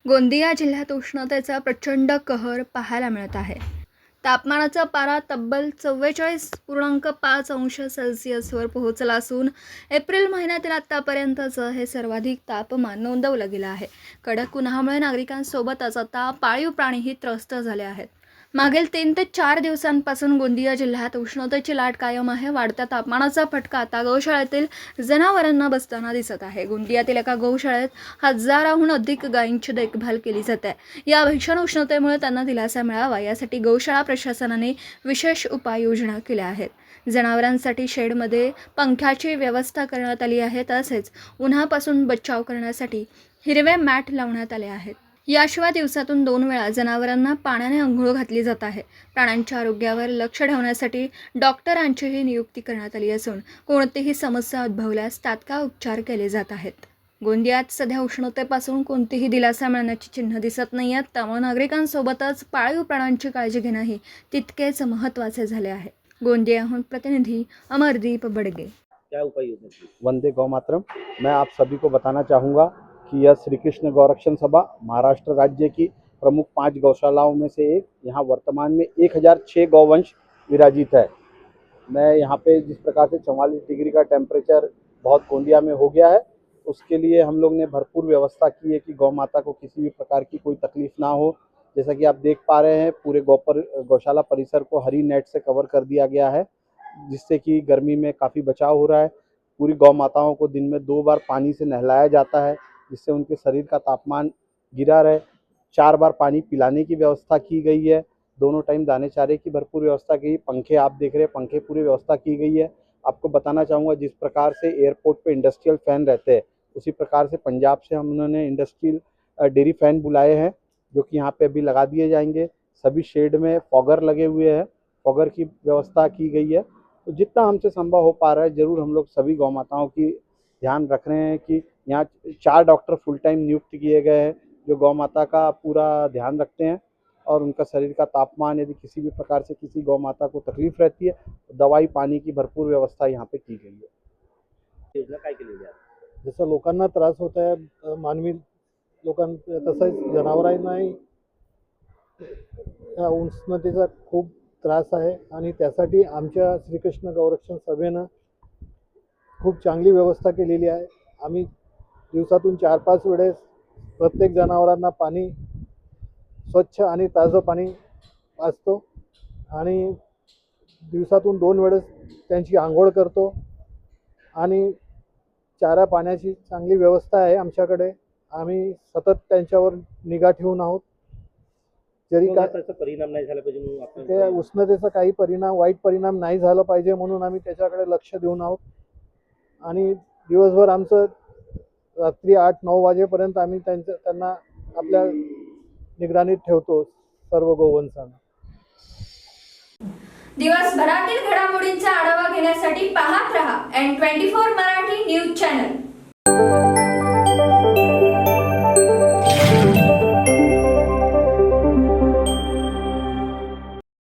गोंदिया जिल्ह्यात उष्णतेचा प्रचंड कहर पाहायला मिळत आहे। तापमानाचा पारा तब्बल 44.5 अंश सेल्सिअसवर पोहोचला असून एप्रिल महिन्यातील आतापर्यंतचं हे सर्वाधिक तापमान नोंदवलं गेलं आहे। कडक उन्हामुळे नागरिकांसोबतच आता पाळीव प्राणीही त्रस्त झाले आहेत। मागील 3 ते 4 दिवसांपासून गोंदिया जिल्ह्यात उष्णतेची लाट कायम आहे। वाढत्या तापमानाचा फटका आता गौशाळेतील जनावरांना बसताना दिसत आहे। गोंदियातील एका गौशाळेत हजाराहून अधिक गायींची देखभाल केली जाते। या भीषण उष्णतेमुळे त्यांना दिलासा मिळावा यासाठी गौशाळा प्रशासनाने विशेष उपाययोजना केल्या आहेत। जनावरांसाठी शेडमध्ये पंख्याची व्यवस्था करण्यात आली आहे। तसेच उन्हापासून बचाव करण्यासाठी हिरवे मॅट लावण्यात आले आहेत। याशिवाय दिवसातून 2 वेळा जनावरांना पाण्याने अंघोळ घातली जात आहे। प्राण्यांच्या आरोग्यावर लक्ष ठेवण्यासाठी डॉक्टरांचीही नियुक्ती करण्यात आली असून कोणतीही समस्या उद्भवल्यास तात्काळ उपचार केले जात आहेत। गोंदियात सध्या उष्णतेपासून कोणतीही दिलासा मिळण्याची चिन्ह दिसत नाही आहेत। त्यामुळे नागरिकांसोबतच पाळीव प्राण्यांची काळजी घेणंही तितकेच महत्त्वाचे झाले आहे। गोंदियाहून प्रतिनिधी अमरदीप बडगे। क्या उपाय योजना? वंदे गौ मातरम। मैं आप सभी को बताना चाहूँगा कि यह श्री कृष्ण गौरक्षण सभा महाराष्ट्र राज्य की प्रमुख 5 गौशालाओं में से एक, यहाँ वर्तमान में 1006 गौवंश विराजित है। मैं यहाँ पे जिस प्रकार से 44 डिग्री का टेम्परेचर बहुत गोंदिया में हो गया है, उसके लिए हम लोग ने भरपूर व्यवस्था की है कि गौ माता को किसी भी प्रकार की कोई तकलीफ ना हो। जैसा कि आप देख पा रहे हैं, पूरे गौशाला परिसर को हरी नेट से कवर कर दिया गया है, जिससे कि गर्मी में काफ़ी बचाव हो रहा है। पूरी गौ माताओं को दिन में 2 बार पानी से नहलाया जाता है, जिससे उनके शरीर का तापमान गिरा रहे। 4 बार पानी पिलाने की व्यवस्था की गई है। दोनों टाइम दाने चारे की भरपूर व्यवस्था की। पंखे आप देख रहे हैं, पंखे पूरी व्यवस्था की गई है। आपको बताना चाहूँगा, जिस प्रकार से एयरपोर्ट पे इंडस्ट्रियल फ़ैन रहते हैं, उसी प्रकार से पंजाब से हम उन्होंने इंडस्ट्रियल डेयरी फ़ैन बुलाए हैं, जो कि यहाँ पे अभी लगा दिए जाएंगे। सभी शेड में फॉगर लगे हुए हैं, फॉगर की व्यवस्था की गई है। तो जितना हमसे संभव हो पा रहा है, ज़रूर हम लोग सभी गौ माताओं की ध्यान रख रहे हैं कि यहाँ 4 डॉक्टर फुल टाइम नियुक्त किए गए हैं, जो गौ माता का पूरा ध्यान रखते हैं और उनका शरीर का तापमान, यदि किसी भी प्रकार से किसी गौ माता को तकलीफ रहती है, तो दवाई पानी की भरपूर व्यवस्था यहाँ पे की गई है। योजना काय केली आहे? जसं लोकांना त्रास होत आहे, मानवी लोकांना तसंच जनावरांनाही या उष्णतेचा खूप त्रास आहे आणि त्यासाठी आमच्या श्रीकृष्ण गौरक्षण सभेनं खूप चांगली व्यवस्था केलेली आहे। आम्ही दिवसातून 4-5 वेळेस प्रत्येक जनावरांना पाणी, स्वच्छ आणि ताजं पाणी पाजतो आणि दिवसातून 2 वेळेस त्यांची अंघोळ करतो आणि चारा पाण्याची चांगली व्यवस्था आहे आमच्याकडे। आम्ही सतत त्यांच्यावर निगा ठेवून आहोत। जरी काय त्याचा परिणाम नाही झाला पाहिजे म्हणून आपण त्या उष्णतेचा काही वाईट परिणाम नाही झाला पाहिजे म्हणून आम्ही त्याच्याकडे लक्ष देऊन आहोत आणि दिवसभर आमचं रात्री 8-9 वाजेपर्यंत आम्ही त्यांना आपल्या निगराणीत ठेवतो सर्व गोवंशांना। दिवसभरातील घडामोडींचा आढावा घेण्यासाठी पाहत रहा N24 मराठी न्यूज चॅनल।